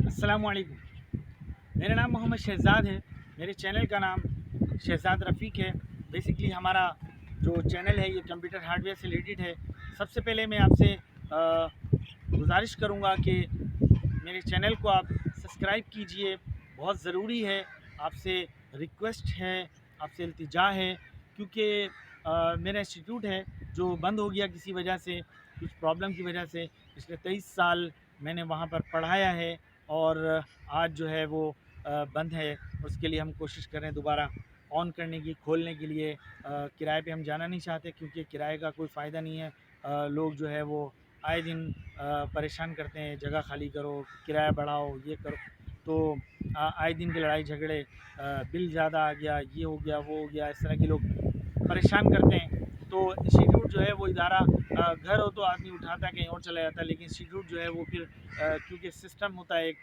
अस्सलामुअलैकुम। मेरा नाम मोहम्मद शहज़ाद है। मेरे चैनल का नाम शहज़ाद रफ़ीक है। बेसिकली हमारा जो चैनल है ये कंप्यूटर हार्डवेयर से रिलेटेड है। सबसे पहले मैं आपसे गुजारिश करूँगा कि मेरे चैनल को आप सब्सक्राइब कीजिए, बहुत ज़रूरी है। आपसे रिक्वेस्ट है, आपसे इल्तिजा है, क्योंकि मेरा इंस्टीट्यूट है जो बंद हो गया किसी वजह से, कुछ प्रॉब्लम की वजह से। पिछले 23 साल मैंने वहाँ पर पढ़ाया है और आज जो है वो बंद है। उसके लिए हम कोशिश कर रहे हैं दोबारा ऑन करने की, खोलने के लिए। किराए पे हम जाना नहीं चाहते क्योंकि किराए का कोई फ़ायदा नहीं है। लोग जो है वो आए दिन परेशान करते हैं, जगह खाली करो, किराया बढ़ाओ, ये करो। तो आए दिन के लड़ाई झगड़े, बिल ज़्यादा आ गया, ये हो गया, वो हो गया, इस तरह के लोग परेशान करते हैं। तो इंस्टीट्यूट जो है वो इदारा, घर हो तो आदमी उठाता है कहीं और चला जाता है, लेकिन इंस्टीट्यूट जो है वो फिर क्योंकि सिस्टम होता है, एक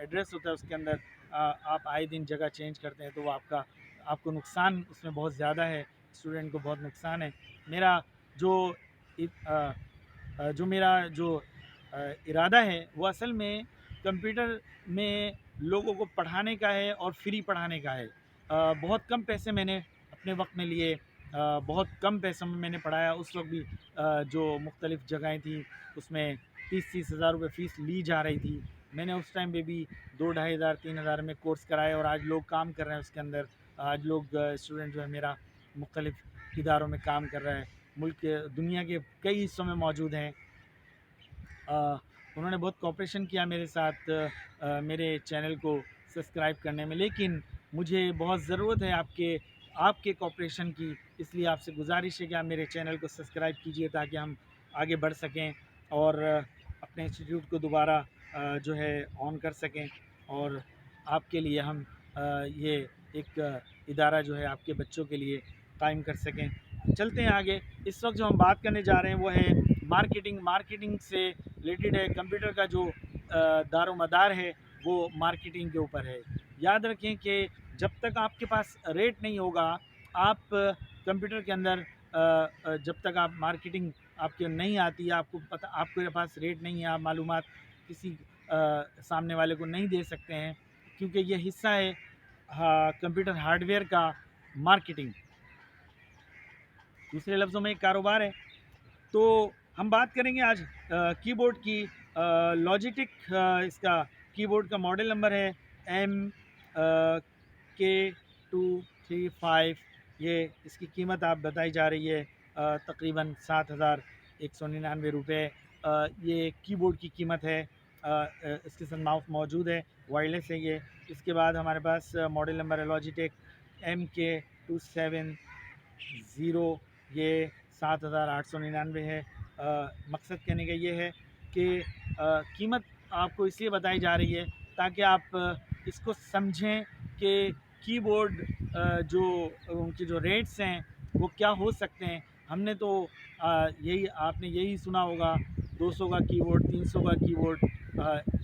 एड्रेस होता है, उसके अंदर आप आए दिन जगह चेंज करते हैं, तो वो आपको नुकसान उसमें बहुत ज़्यादा है, स्टूडेंट को बहुत नुकसान है। मेरा जो मेरा जो इरादा है वो असल में कंप्यूटर में लोगों को पढ़ाने का है और फ्री पढ़ाने का है। बहुत कम पैसे मैंने अपने वक्त में लिए, बहुत कम पैसों में मैंने पढ़ाया। उस वक्त भी जो मुख्तलिफ़ जगहें थी उसमें 30-30 हज़ार रुपये फ़ीस ली जा रही थी। मैंने उस टाइम पे भी 2-2,500-3,000 में कोर्स कराए और आज लोग काम कर रहे हैं उसके अंदर। आज लोग स्टूडेंट जो है मेरा मुख्तलिफ़ इदारों में काम कर रहा है, मुल्क के दुनिया के कई हिस्सों में मौजूद हैं। उन्होंने बहुत कोऑपरेशन किया मेरे साथ मेरे चैनल को सब्सक्राइब करने में, लेकिन मुझे बहुत ज़रूरत है आपके कोऑपरेशन की। इसलिए आपसे गुजारिश है कि आप मेरे चैनल को सब्सक्राइब कीजिए ताकि हम आगे बढ़ सकें और अपने इंस्टीट्यूट को दोबारा जो है ऑन कर सकें, और आपके लिए हम ये एक इदारा जो है आपके बच्चों के लिए कायम कर सकें। चलते हैं आगे। इस वक्त जो हम बात करने जा रहे हैं वो है मार्केटिंग से रिलेटेड है। कंप्यूटर का जो दारोमदार है वो मार्केटिंग के ऊपर है। याद रखें कि जब तक आपके पास रेट नहीं होगा, आप कंप्यूटर के अंदर जब तक आप मार्केटिंग आपके नहीं आती, आपके पास रेट नहीं है, आप मालूमात किसी सामने वाले को नहीं दे सकते हैं, क्योंकि ये हिस्सा है कंप्यूटर हार्डवेयर का मार्केटिंग। दूसरे लफ्ज़ों में एक कारोबार है। तो हम बात करेंगे आज कीबोर्ड की। लॉजिटेक इसका कीबोर्ड का मॉडल नंबर है MK235। ये इसकी कीमत आप बताई जा रही है तकरीबन 7,199 रुपये। ये कीबोर्ड की कीमत है। इसके साथ माउस मौजूद है, वायरलेस है ये। इसके बाद हमारे पास मॉडल नंबर है लॉजिटेक MK270। ये 7,899 है। मकसद कहने का ये है कि कीमत आपको इसलिए बताई जा रही है ताकि आप इसको समझें कि कीबोर्ड जो उनके जो रेट्स हैं वो क्या हो सकते हैं। हमने तो आपने यही सुना होगा, 200 का कीबोर्ड, 300 का कीबोर्ड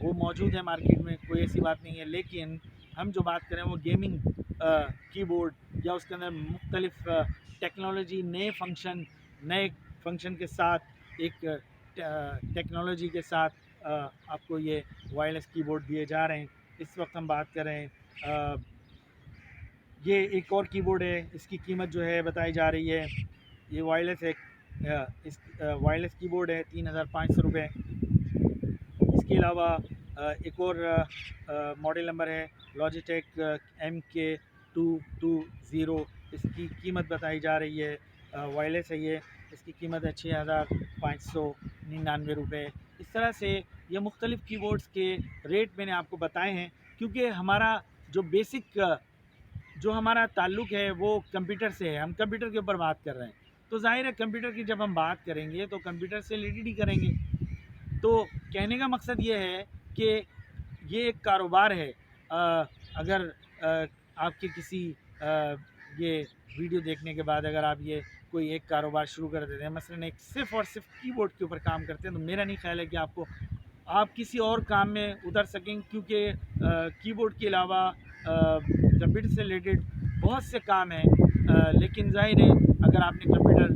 वो मौजूद है मार्केट में, कोई ऐसी बात नहीं है। लेकिन हम जो बात करें वो गेमिंग कीबोर्ड, या उसके अंदर मुख्तलिफ़ टेक्नोलॉजी, नए फंक्शन के साथ, एक टेक्नोलॉजी के साथ आपको ये वायरलेस कीबोर्ड दिए जा रहे हैं। इस वक्त हम बात कर रहे हैं ये एक और कीबोर्ड है, इसकी कीमत जो है बताई जा रही है, ये वायरलेस है, इस वायरलेस कीबोर्ड है 3,500 रुपये। इसके अलावा एक और मॉडल नंबर है लॉजिटेक MK220। इसकी कीमत बताई जा रही है, वायरलेस है ये, इसकी कीमत है 6,599 रुपये। इस तरह से ये मुख्तलिफ़ कीबोर्ड्स के रेट मैंने आपको बताए हैं, क्योंकि हमारा जो बेसिक जो हमारा ताल्लुक़ है वो कंप्यूटर से है। हम कंप्यूटर के ऊपर बात कर रहे हैं, तो ज़ाहिर है कंप्यूटर की जब हम बात करेंगे तो कंप्यूटर से रिलेटेड ही करेंगे। तो कहने का मकसद ये है कि ये एक कारोबार है। अगर आपके किसी ये वीडियो देखने के बाद अगर आप ये कोई एक कारोबार शुरू कर देते हैं, मसलन एक सिर्फ़ और सिर्फ कीबोर्ड के ऊपर काम करते हैं, तो मेरा नहीं ख्याल है कि आप किसी और काम में उतर सकें, क्योंकि कीबोर्ड के अलावा कंप्यूटर से रिलेटेड बहुत से काम हैं। लेकिन ज़ाहिर है अगर आपने कंप्यूटर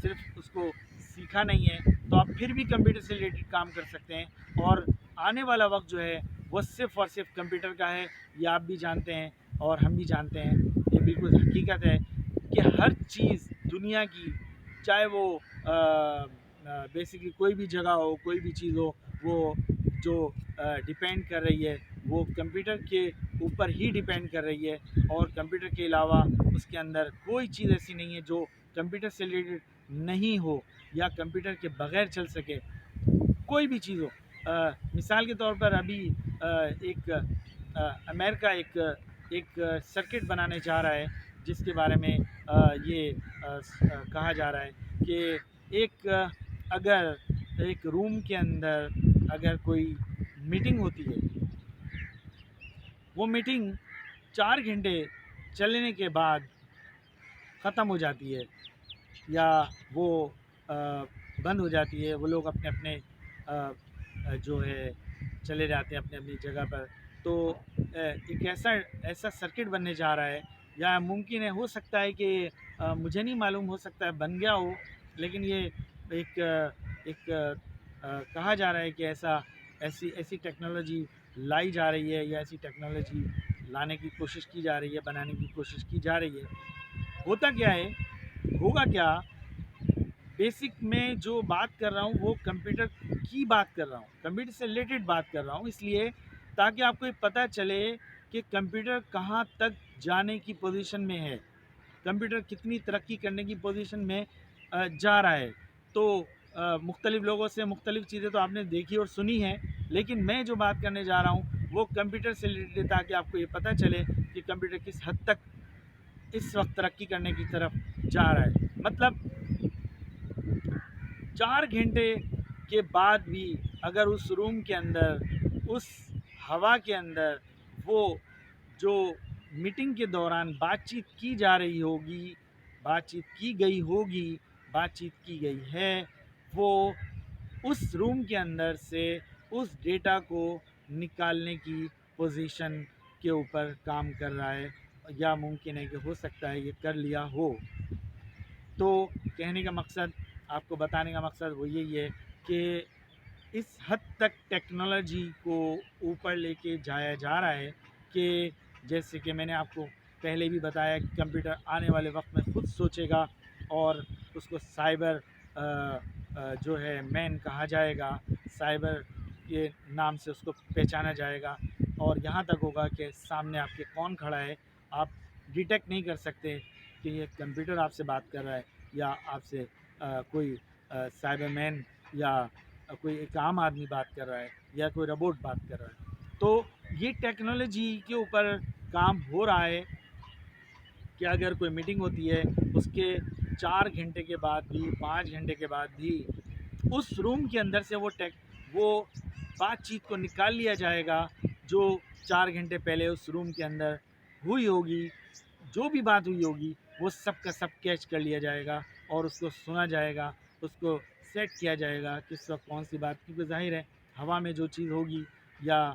सिर्फ उसको सीखा नहीं है तो आप फिर भी कंप्यूटर से रिलेटेड काम कर सकते हैं। और आने वाला वक्त जो है وہ صرف اور صرف کمپیوٹر کا ہے. یہ آپ بھی جانتے ہیں اور ہم بھی جانتے ہیں. یہ بالکل حقیقت ہے کہ ہر چیز دنیا کی، چاہے وہ بیسکلی کوئی بھی جگہ ہو، کوئی بھی چیز ہو، وہ جو ڈیپینڈ کر رہی ہے وہ کمپیوٹر کے اوپر ہی ڈیپینڈ کر رہی ہے. اور کمپیوٹر کے علاوہ اس کے اندر کوئی چیز ایسی نہیں ہے جو کمپیوٹر سے ریلیٹڈ نہیں ہو یا کمپیوٹر کے بغیر چل سکے. کوئی بھی چیز ہو. مثال کے طور پر ابھی ایک امریکہ ایک سرکٹ بنانے جا رہا ہے، جس کے بارے میں یہ کہا جا رہا ہے کہ اگر ایک روم کے اندر اگر کوئی میٹنگ ہوتی ہے، وہ میٹنگ 4 گھنٹے چلنے کے بعد ختم ہو جاتی ہے یا وہ بند ہو جاتی ہے. وہ لوگ اپنے جو ہے چلے جاتے ہیں اپنی جگہ پر. تو ایک ایسا سرکٹ بننے جا رہا ہے، یا ممکن ہے، ہو سکتا ہے کہ مجھے نہیں معلوم، ہو سکتا ہے بن گیا ہو، لیکن یہ ایک کہا جا رہا ہے کہ ایسی ٹیکنالوجی لائی جا رہی ہے، یا ایسی ٹیکنالوجی لانے کی کوشش کی جا رہی ہے، بنانے کی کوشش کی جا رہی ہے. ہوتا کیا ہے، ہوگا کیا، بیسک میں جو بات کر رہا ہوں وہ کمپیوٹر کی بات کر رہا ہوں، کمپیوٹر سے ریلیٹڈ بات کر رہا ہوں، اس لیے تاکہ آپ کو یہ پتہ چلے کہ کمپیوٹر کہاں تک جانے کی پوزیشن میں ہے، کمپیوٹر کتنی ترقی کرنے کی پوزیشن میں جا رہا ہے. تو مختلف لوگوں سے مختلف چیزیں تو آپ نے دیکھی اور سنی ہیں، لیکن میں جو بات کرنے جا رہا ہوں وہ کمپیوٹر سے ریلیٹڈ، تاکہ آپ کو یہ پتہ چلے کہ کمپیوٹر کس حد تک اس وقت ترقی کرنے کی طرف جا رہا ہے. مطلب 4 گھنٹے کے بعد بھی اگر اس روم کے اندر، اس ہوا کے اندر، وہ جو میٹنگ کے دوران بات چیت کی جا رہی ہوگی، بات چیت کی گئی ہوگی، بات چیت کی گئی ہے، وہ اس روم کے اندر سے اس ڈیٹا کو نکالنے کی پوزیشن کے اوپر کام کر رہا ہے، یا ممکن ہے کہ ہو سکتا ہے یہ کر لیا ہو. تو کہنے کا مقصد، آپ کو بتانے کا مقصد وہ یہی ہے کہ اس حد تک ٹیکنالوجی کو اوپر لے کے جایا جا رہا ہے کہ جیسے کہ میں نے آپ کو پہلے بھی بتایا کہ کمپیوٹر آنے والے وقت میں خود سوچے گا، اور اس کو سائبر جو ہے مین کہا جائے گا، سائبر کے نام سے اس کو پہچانا جائے گا. اور یہاں تک ہوگا کہ سامنے آپ کے کون کھڑا ہے، آپ ڈیٹیکٹ نہیں کر سکتے کہ یہ کمپیوٹر آپ سے بات کر رہا ہے یا آپ سے کوئی سائبر مین یا کوئی ایک عام آدمی بات کر رہا ہے یا کوئی روبوٹ بات کر رہا ہے. تو یہ ٹیکنالوجی کے اوپر کام ہو رہا ہے کہ اگر کوئی میٹنگ ہوتی ہے، اس کے 4 گھنٹے کے بعد بھی، 5 گھنٹے کے بعد بھی اس روم کے اندر سے وہ بات چیت کو نکال لیا جائے گا جو 4 گھنٹے پہلے اس روم کے اندر ہوئی ہوگی. جو بھی بات ہوئی ہوگی وہ سب کا سب کیچ کر لیا جائے گا اور اس کو سنا جائے گا، اس کو سیٹ کیا جائے گا کس وقت کون سی بات. کیونکہ ظاہر ہے ہوا میں جو چیز ہوگی یا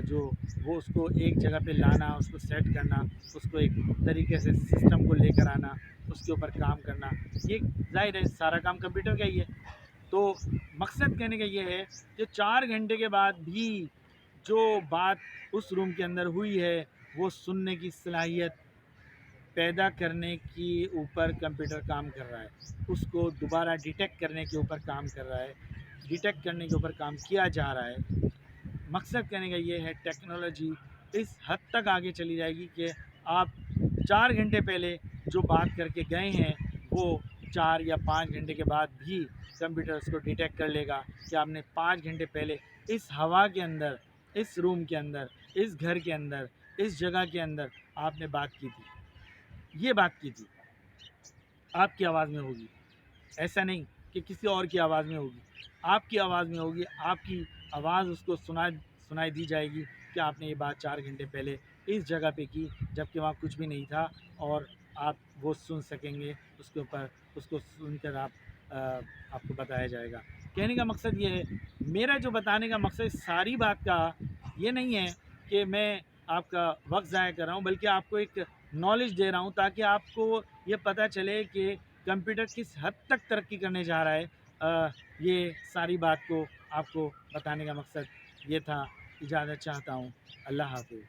جو وہ اس کو ایک جگہ پہ لانا، اس کو سیٹ کرنا، اس کو ایک طریقے سے سسٹم کو لے کر آنا، اس کے اوپر کام کرنا، یہ ظاہر ہے سارا کام کمپیوٹر کا ہی ہے. تو مقصد کہنے کا یہ ہے کہ 4 گھنٹے کے بعد بھی جو بات اس روم کے اندر ہوئی ہے وہ سننے کی صلاحیت پیدا کرنے کی اوپر کمپیوٹر کام کر رہا ہے، اس کو دوبارہ ڈیٹیکٹ کرنے کے اوپر کام کر رہا ہے، ڈیٹیکٹ کرنے کے اوپر کام کیا جا رہا ہے. مقصد کہنے کا یہ ہے ٹیکنالوجی اس حد تک آگے چلی جائے گی کہ آپ 4 گھنٹے پہلے جو بات کر کے گئے ہیں وہ 4 یا 5 گھنٹے کے بعد بھی کمپیوٹر اس کو ڈیٹیکٹ کر لے گا کہ آپ نے 5 گھنٹے پہلے اس ہوا کے اندر، اس روم کے اندر، اس گھر کے اندر، اس جگہ کے اندر آپ نے بات کی تھی، یہ بات کی تھی. آپ کی آواز میں ہوگی، ایسا نہیں کہ کسی اور کی آواز میں ہوگی، آپ کی آواز میں ہوگی. آپ کی آواز اس کو سنائی دی جائے گی کہ آپ نے یہ بات 4 گھنٹے پہلے اس جگہ پہ کی، جبکہ وہاں کچھ بھی نہیں تھا، اور آپ وہ سن سکیں گے. اس کے اوپر اس کو سن کر آپ کو بتایا جائے گا. کہنے کا مقصد یہ ہے، میرا جو بتانے کا مقصد ساری بات کا یہ نہیں ہے کہ میں آپ کا وقت ضائع کر رہا ہوں، بلکہ آپ کو ایک نالج دے رہا ہوں تاکہ آپ کو یہ پتہ چلے کہ کمپیوٹر کس حد تک ترقی کرنے جا رہا ہے. یہ ساری بات کو آپ کو بتانے کا مقصد یہ تھا. इजाज़त चाहता हूँ। अल्लाह हाफ़िज़।